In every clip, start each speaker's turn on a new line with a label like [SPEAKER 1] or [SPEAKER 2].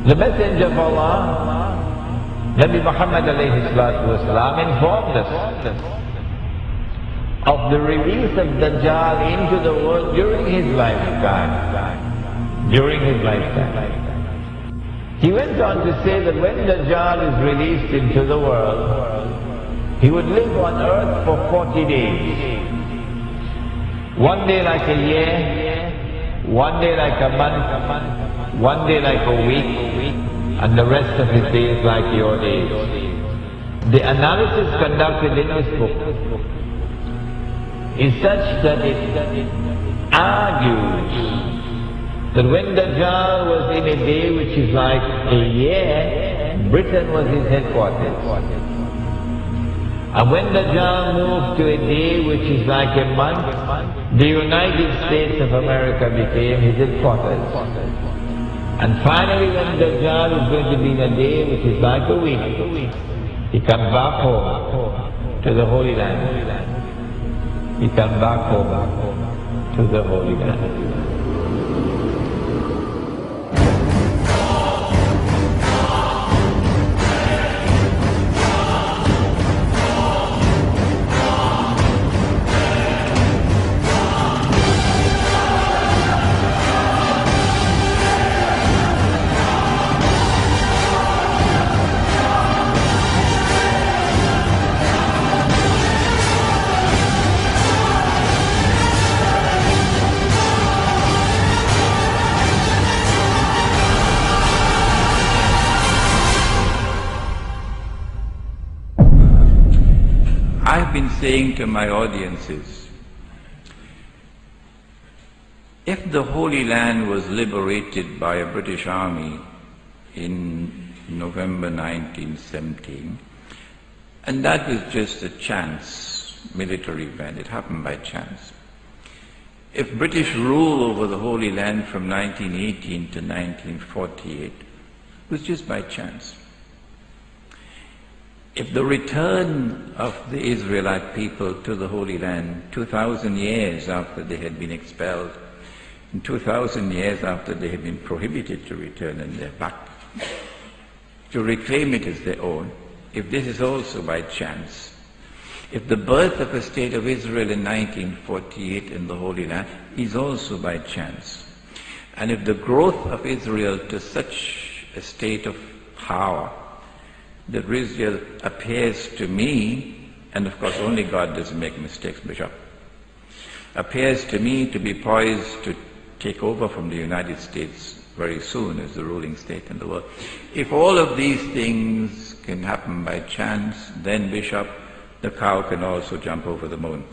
[SPEAKER 1] The Messenger of Allah, Nabi Muhammad alayhi salatu wasalam, informed us of the release of Dajjal into the world during his lifetime. He went on to say that when Dajjal is released into the world, he would live on earth for 40 days. One day like a year, one day like a month, one day like a week, and the rest of his days like your days. The analysis conducted in this book is such that it argues that when Dajjal was in a day which is like a year, Britain was his headquarters. And when Dajjal moved to a day which is like a month, the United States of America became his headquarters. And finally when Dajjal is going to be in a day which is like a week, he comes back home to the Holy Land. He comes back home to the Holy Land.
[SPEAKER 2] I've been saying to my audiences, if the Holy Land was liberated by a British army in November 1917, and that was just a chance military event, it happened by chance. If British rule over the Holy Land from 1918 to 1948 was just by chance. If the return of the Israelite people to the Holy Land 2,000 years after they had been expelled, and 2,000 years after they had been prohibited to return and they're back, to reclaim it as their own, if this is also by chance, if the birth of a state of Israel in 1948 in the Holy Land is also by chance, and if the growth of Israel to such a state of power that Israel appears to me, and of course only God doesn't make mistakes, Bishop, appears to me to be poised to take over from the United States very soon as the ruling state in the world. If all of these things can happen by chance, then Bishop, the cow can also jump over the moon.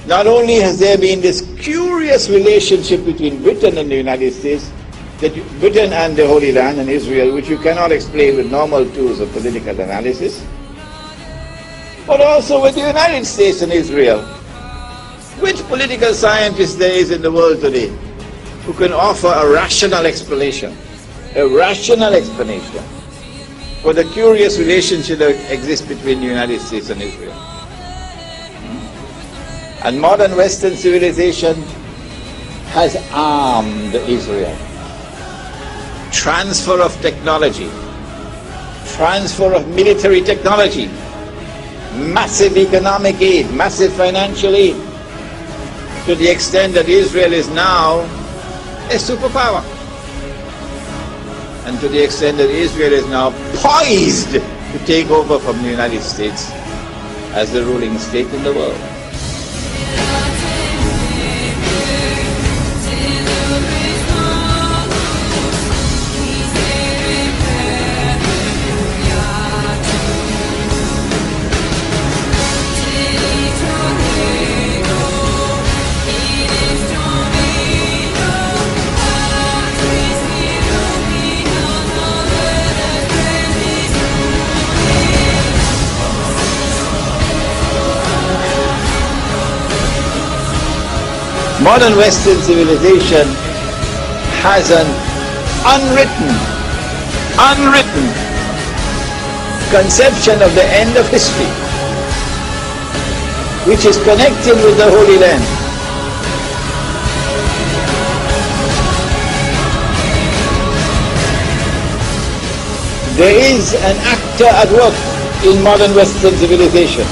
[SPEAKER 3] Not only has there been this curious relationship between Britain and the United States, Britain and the Holy Land and Israel, which you cannot explain with normal tools of political analysis, but also with the United States and Israel. Which political scientist there is in the world today who can offer a rational explanation for the curious relationship that exists between the United States and Israel? And modern Western civilization has armed Israel. Transfer of technology, transfer of military technology, massive economic aid, massive financial aid, to the extent that Israel is now a superpower. And to the extent that Israel is now poised to take over from the United States as the ruling state in the world. modern Western civilization has an unwritten conception of the end of history, which is connected with the Holy Land. There is an actor at work in modern Western civilization,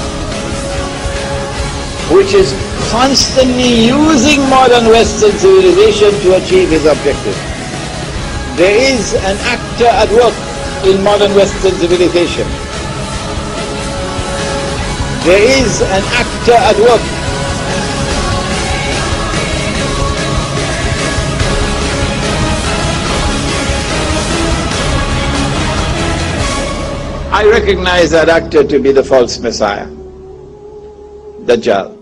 [SPEAKER 3] which is constantly using modern Western civilization to achieve his objective. There is an actor at work in modern Western civilization. There is an actor at work. I recognize that actor to be the false Messiah, Dajjal.